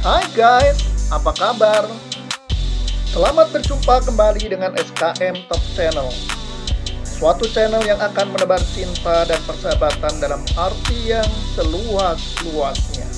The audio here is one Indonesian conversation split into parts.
Hai guys, apa kabar? Selamat berjumpa kembali dengan SKM Top Channel, suatu channel yang akan menebar cinta dan persahabatan dalam arti yang seluas-luasnya.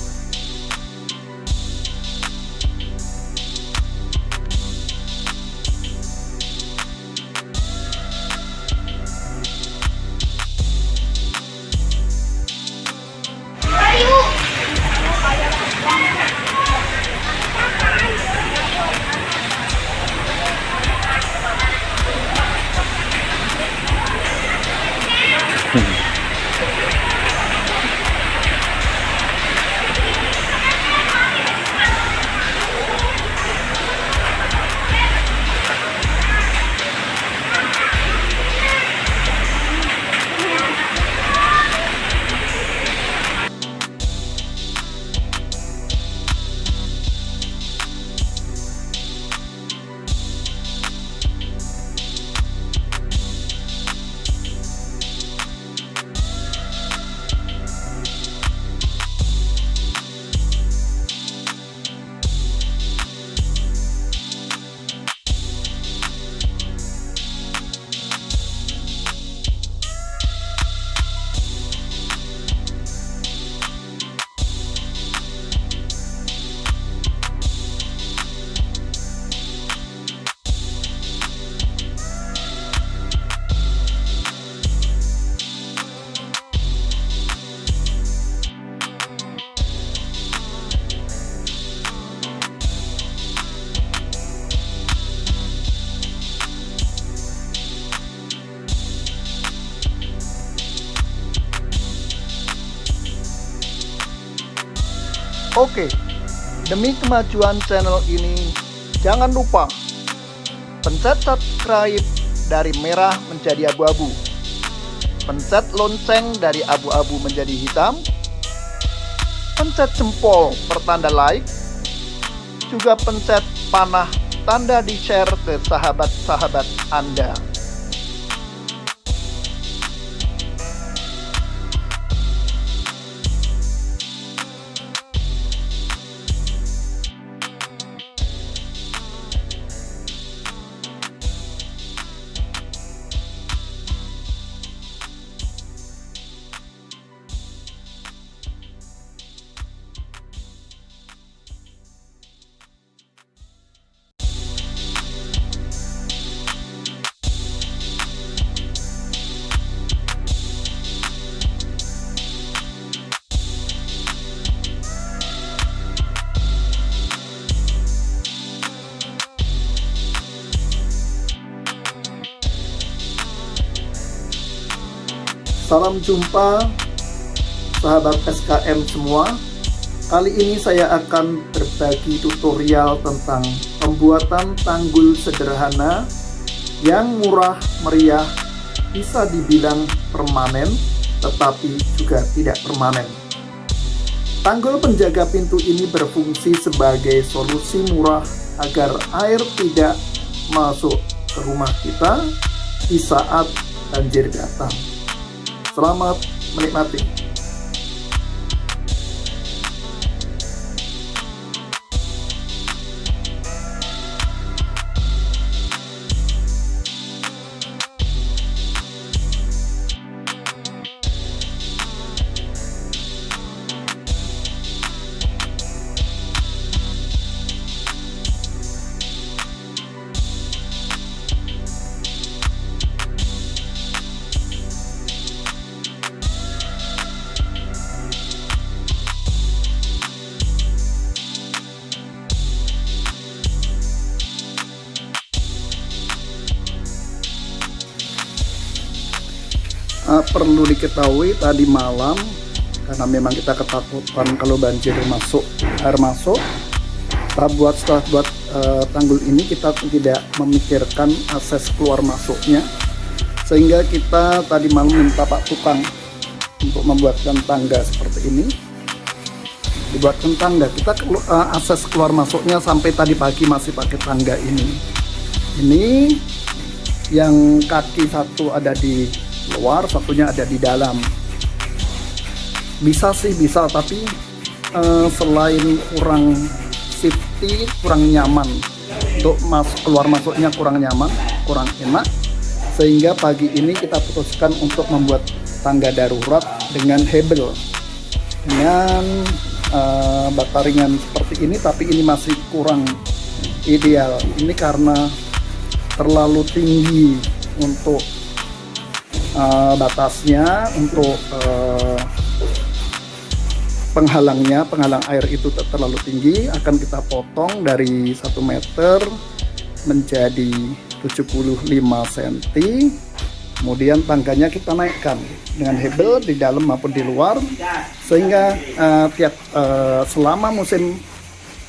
Oke, demi kemajuan channel ini, jangan lupa pencet subscribe dari merah menjadi abu-abu, pencet lonceng dari abu-abu menjadi hitam, pencet jempol pertanda like, juga pencet panah tanda di-share ke sahabat-sahabat Anda. Salam jumpa sahabat SKM semua. Kali ini saya akan berbagi tutorial tentang pembuatan tanggul sederhana yang murah meriah, bisa dibilang permanen tetapi juga tidak permanen. Tanggul penjaga pintu ini berfungsi sebagai solusi murah agar air tidak masuk ke rumah kita di saat banjir datang. Selamat menikmati. Perlu diketahui tadi malam, karena memang kita ketakutan kalau banjir masuk, air masuk, setelah buat tanggul ini kita tidak memikirkan akses keluar masuknya, sehingga kita tadi malam minta Pak Tukang untuk membuatkan tangga seperti ini. Dibuatkan tangga, kita akses keluar masuknya sampai tadi pagi masih pakai tangga ini. Ini yang kaki satu ada di luar, satunya ada di dalam. Bisa sih, bisa, tapi selain kurang safety, kurang nyaman untuk keluar masuknya, kurang nyaman, kurang enak, sehingga pagi ini kita putuskan untuk membuat tangga darurat dengan hebel, dengan bata ringan seperti ini, tapi ini masih kurang ideal. Ini karena terlalu tinggi untuk batasnya, untuk penghalang air itu terlalu tinggi. Akan kita potong dari 1 meter menjadi 75 cm. Kemudian tangganya kita naikkan dengan hebel di dalam maupun di luar, sehingga selama musim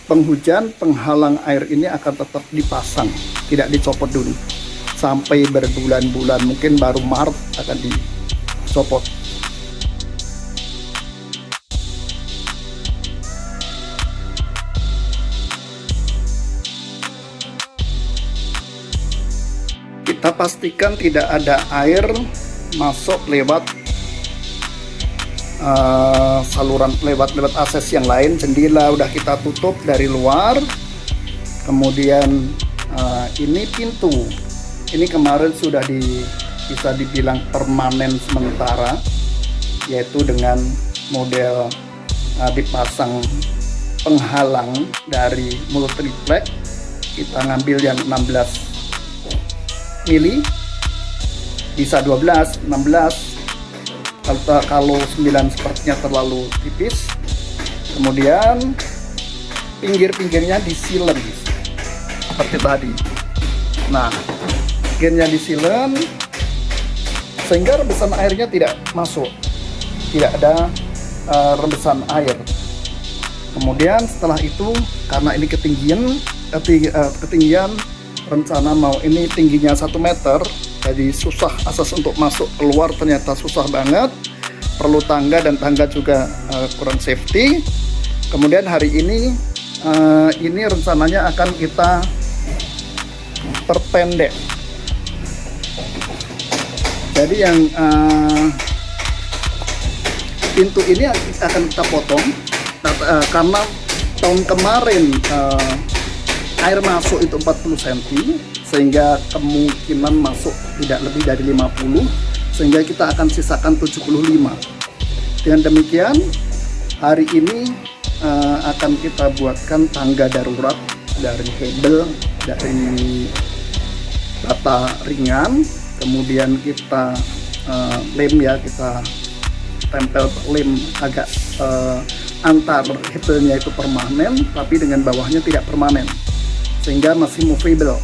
penghujan, penghalang air ini akan tetap dipasang, tidak dicopot dulu sampai berbulan-bulan, mungkin baru Maret akan dicopot. Kita pastikan tidak ada air masuk lewat saluran, lewat akses yang lain. Jendela udah kita tutup dari luar. Kemudian ini pintu, ini kemarin sudah bisa dibilang permanen sementara, yaitu dengan model dipasang penghalang dari mulut triplek. Kita ngambil yang 16 mili, bisa 12, 16, kalau 9 sepertinya terlalu tipis. Kemudian pinggir-pinggirnya disilen seperti tadi. Nah, pinggirnya disilen sehingga rebesan airnya tidak masuk, tidak ada rebesan air. Kemudian setelah itu, karena ini ketinggian rencana mau ini tingginya 1 meter, jadi susah akses untuk masuk keluar, ternyata susah banget, perlu tangga, dan tangga juga kurang safety. Kemudian hari ini rencananya akan kita perpendek. Jadi yang pintu ini akan kita potong karena tahun kemarin air masuk itu 40 cm, sehingga kemungkinan masuk tidak lebih dari 50, sehingga kita akan sisakan 75. Dengan demikian, hari ini akan kita buatkan tangga darurat dari hebel, dari bata ringan, kemudian kita lem, kita tempel lem agak antar hebelnya itu permanen, tapi dengan bawahnya tidak permanen, sehingga masih movable.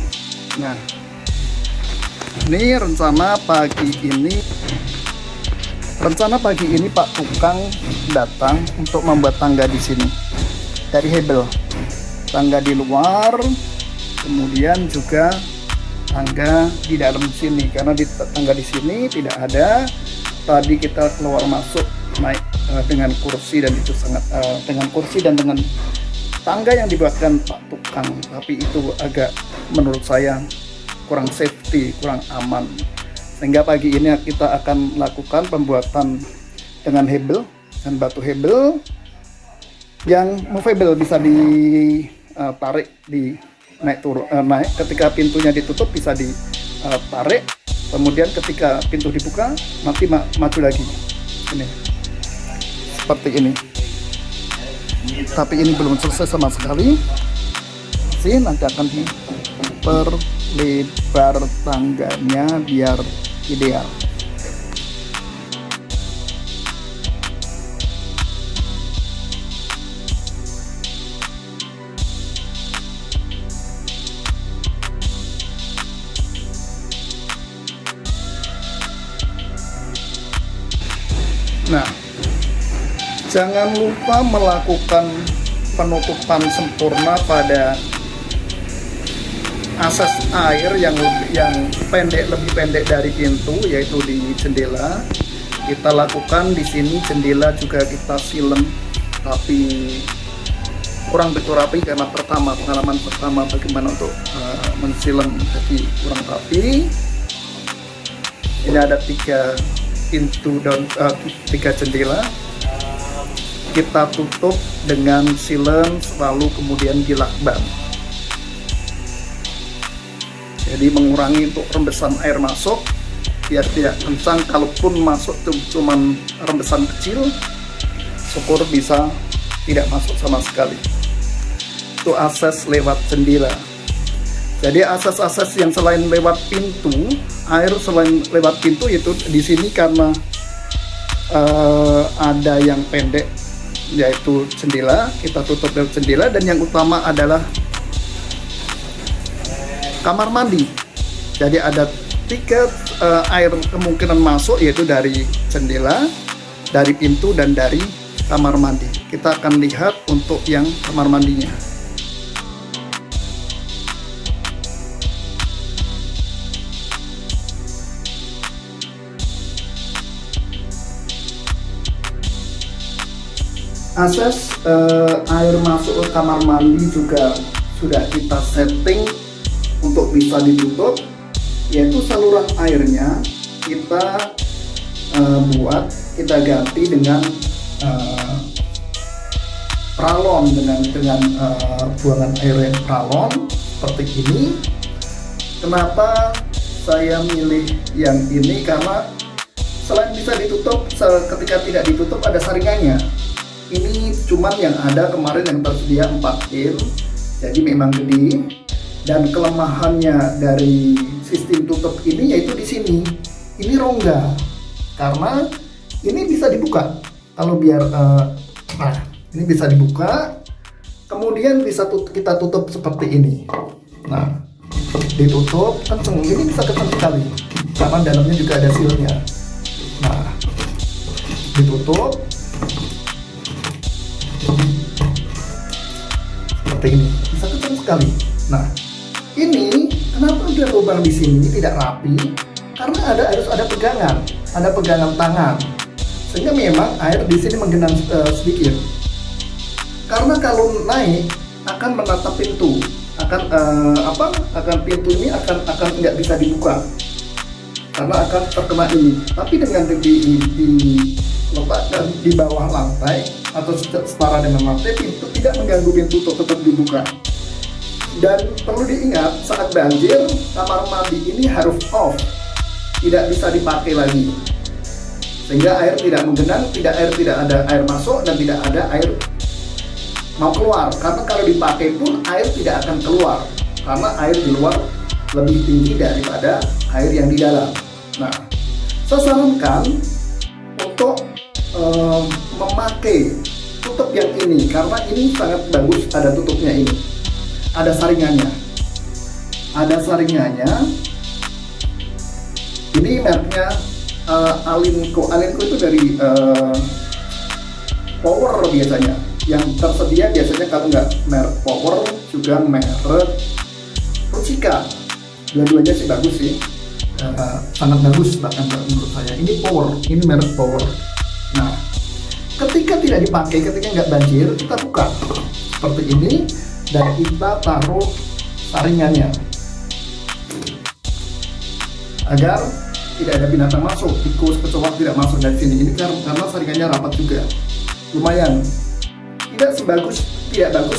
Nah, ini rencana pagi ini Pak Tukang datang untuk membuat tangga di sini dari hebel, tangga di luar, kemudian juga tangga di dalam sini, karena di tangga di sini tidak ada. Tadi kita keluar masuk naik dengan kursi, dan itu sangat dengan kursi dan dengan tangga yang dibuatkan Pak Tukang, tapi itu agak menurut saya kurang safety, kurang aman, sehingga pagi ini kita akan lakukan pembuatan dengan hebel dan batu hebel yang movable, bisa ditarik, naik turun, naik ketika pintunya ditutup bisa ditarik, kemudian ketika pintu dibuka nanti maju lagi, ini seperti ini. Tapi ini belum selesai sama sekali, nanti akan diperlebar tangganya biar ideal. Nah, jangan lupa melakukan penutupan sempurna pada akses air yang lebih pendek dari pintu, yaitu di jendela. Kita lakukan di sini, jendela juga kita silem, tapi kurang begitu rapi karena pengalaman pertama bagaimana untuk mensilem, jadi kurang rapi. Ini ada 3 pintu dan 3 jendela. kita tutup dengan silen, lalu kemudian dilakban. Jadi mengurangi untuk rembesan air masuk biar tidak kencang. Kalaupun masuk cuman rembesan kecil, syukur bisa tidak masuk sama sekali. Itu akses lewat jendela. Jadi akses-akses yang selain lewat pintu, air selain lewat pintu itu di sini karena ada yang pendek yaitu jendela, kita tutup lewat jendela, dan yang utama adalah kamar mandi. Jadi ada 3 air kemungkinan masuk, yaitu dari jendela, dari pintu, dan dari kamar mandi. Kita akan lihat untuk yang kamar mandinya. Akses air masuk ke kamar mandi juga sudah kita setting untuk bisa ditutup, yaitu saluran airnya kita kita ganti dengan pralon, dengan buangan air yang pralon seperti ini. Kenapa saya milih yang ini? Karena selain bisa ditutup, ketika tidak ditutup ada saringannya. Ini cuman yang ada kemarin yang tersedia 4 in, jadi memang gede. Dan kelemahannya dari sistem tutup ini yaitu di sini, ini rongga, karena ini bisa dibuka. Kalau biar nah ini bisa dibuka, kemudian bisa kita tutup seperti ini. Nah, ditutup kenceng, ini bisa kenceng sekali karena dalamnya juga ada sealnya. Nah, ditutup seperti ini, bisa kenceng sekali. Nah, ini kenapa ada lubang di sini tidak rapi? Karena harus ada pegangan tangan, sehingga memang air di sini menggenang sedikit. Karena kalau naik akan menatap pintu, akan pintu ini akan nggak bisa dibuka karena akan terkena ini. Tapi dengan diletakkan di bawah lantai atau setara dengan lantai, pintu tidak mengganggu pintu untuk tetap dibuka. Dan perlu diingat, saat banjir kamar mandi ini harus off, tidak bisa dipakai lagi, sehingga air tidak menggenang, tidak ada air masuk dan tidak ada air mau keluar. Karena kalau dipakai pun air tidak akan keluar, karena air di luar lebih tinggi daripada air yang di dalam. Nah, saya sarankan untuk memakai tutup yang ini, karena ini sangat bagus. Ada tutupnya ini, ada saringannya, ini mereknya Alinco itu dari Power biasanya. Yang tersedia biasanya kalau nggak merek Power juga merek Ruchika. Dua-duanya sih bagus sih, sangat bagus bahkan menurut saya. Ini Power, ini merek Power. Nah, ketika tidak dipakai, ketika nggak banjir, kita buka seperti ini dan kita taruh saringannya agar tidak ada binatang masuk, tikus, kecoak tidak masuk dari sini. Ini karena saringannya rapat juga, lumayan. Tidak bagus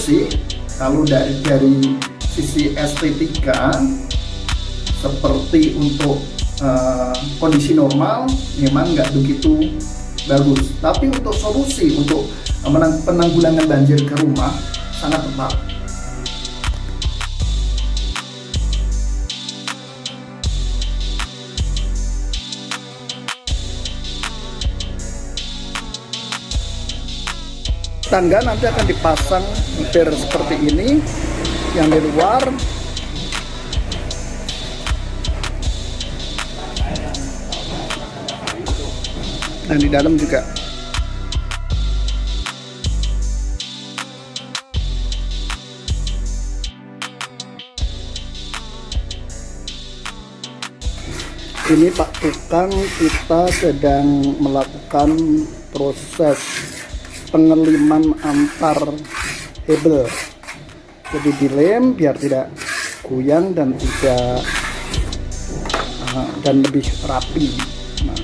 sih kalau dari sisi estetika. Seperti untuk kondisi normal memang nggak begitu bagus, tapi untuk solusi untuk penanggulangan banjir ke rumah sangat tepat. Tangga nanti akan dipasang hampir seperti ini, yang di luar dan di dalam juga. Ini Pak Tukang, kita sedang melakukan proses pengeliman antar hebel. Jadi dilem biar tidak goyang dan tidak dan lebih rapi. Nah,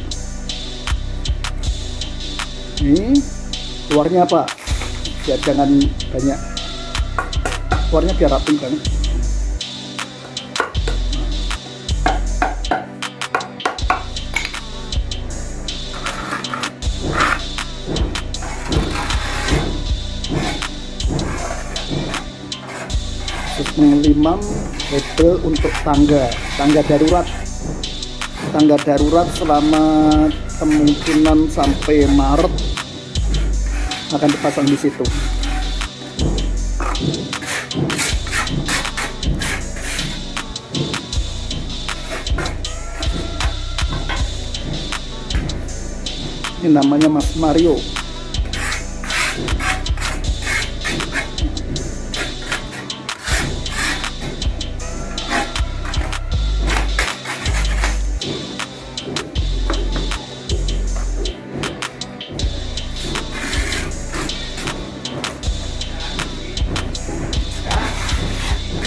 ini Luarnya apa? Biar jangan banyak. Luarnya biar rapi kan. Terus mengelimam hebel untuk tangga darurat selama kemungkinan sampai Maret akan dipasang di situ. Ini namanya Mas Mario.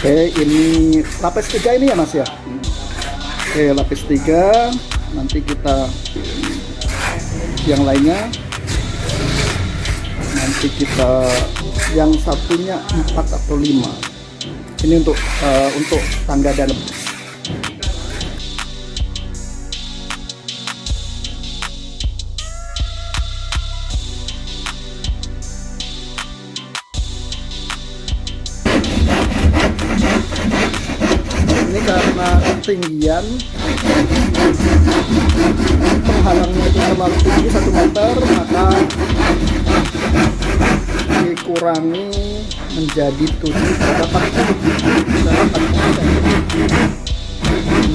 Oke, ini lapis 3 ini ya Mas ya. Oke, lapis 3. Nanti kita yang lainnya, nanti kita yang satunya 4 atau 5. Ini untuk tangga dalam. Ini karena ketinggian penghalangnya itu terlalu tinggi 1 meter, maka dikurangi menjadi 7,8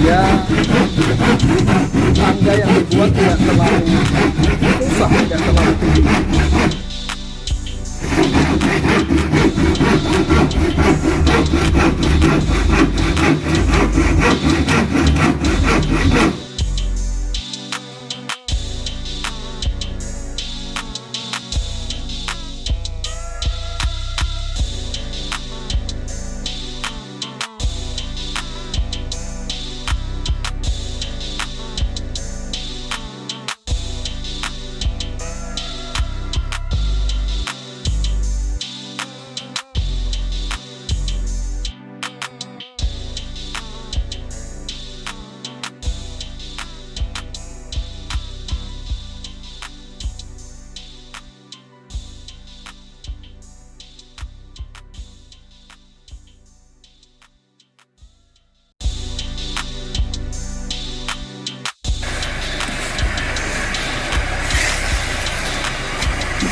ya, tangga yang dibuat tidak terlalu susah, tidak terlalu tinggi.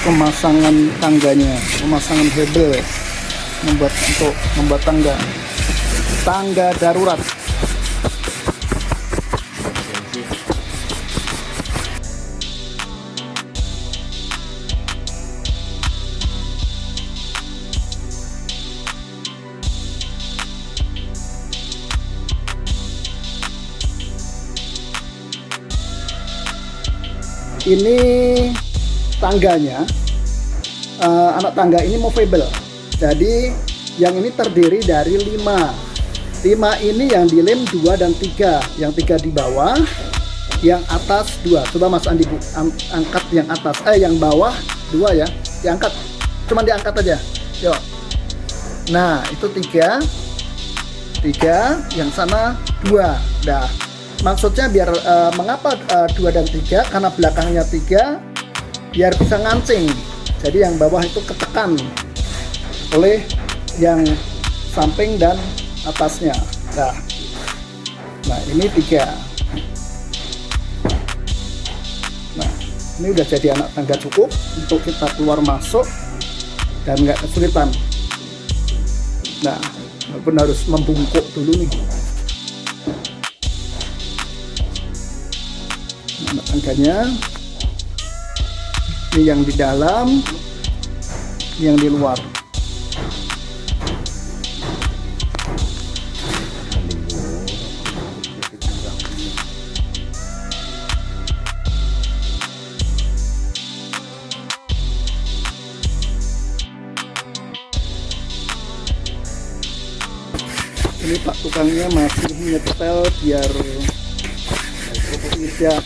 Pemasangan tangganya, pemasangan hebel untuk membuat tangga darurat. Ini tangganya, anak tangga ini movable. Jadi yang ini terdiri dari 5 ini yang dilem 2 dan 3, yang 3 di bawah, yang atas 2. Coba Mas Andi angkat yang atas, yang bawah 2 ya, diangkat, cuma diangkat aja, yuk. Nah itu 3, yang sana 2. Nah maksudnya biar mengapa 2 dan 3, karena belakangnya 3 biar bisa ngancing. Jadi yang bawah itu ketekan oleh yang samping dan atasnya. Nah ini 3. Nah ini udah jadi anak tangga cukup untuk kita keluar masuk dan nggak kesulitan. Nah walaupun harus membungkuk dulu nih. Anak tangganya ini yang di dalam, ini yang di luar. Ini Pak tukangnya masih nyetel biar tidak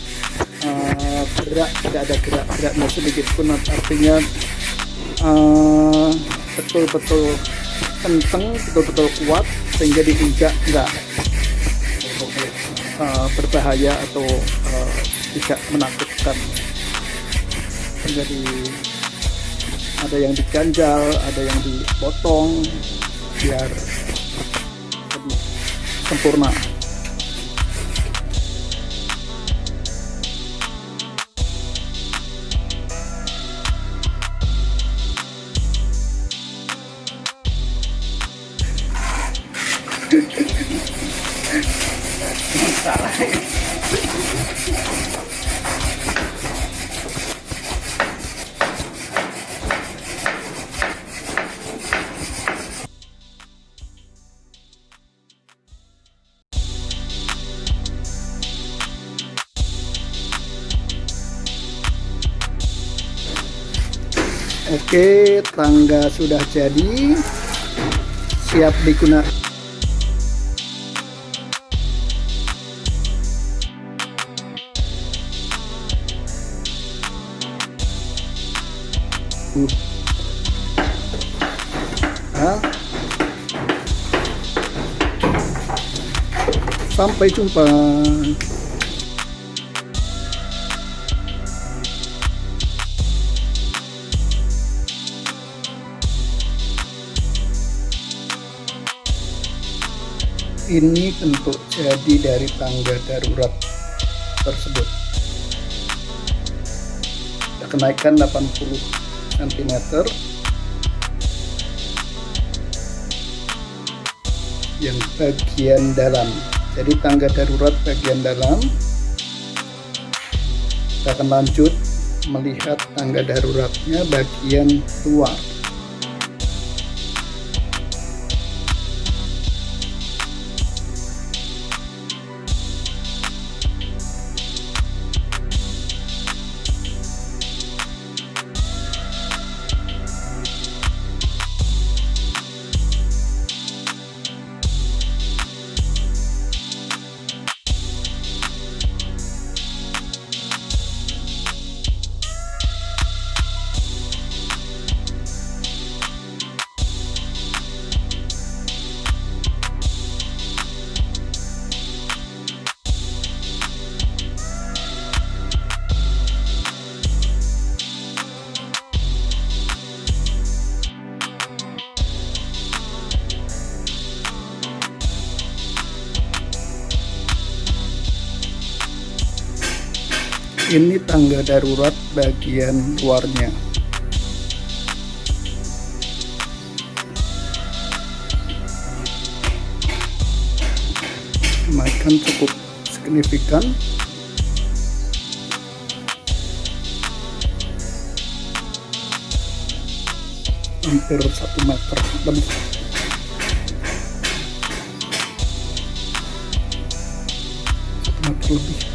gerak, tidak ada gerak-geraknya sedikit pun, artinya betul-betul kenceng, betul-betul kuat, sehingga diinjak nggak berbahaya atau tidak menakutkan. Jadi ada yang diganjal, ada yang dipotong biar lebih sempurna. Oke, tangga sudah jadi, siap digunakan. Sampai jumpa. Ini bentuk jadi dari tangga darurat tersebut. Kita kenaikan 80 cm. Yang bagian dalam, jadi tangga darurat bagian dalam. Kita akan lanjut melihat tangga daruratnya bagian luar. Ini tangga darurat bagian luarnya. Kenaikan cukup signifikan. Hampir 1 meter lebih. Lebih.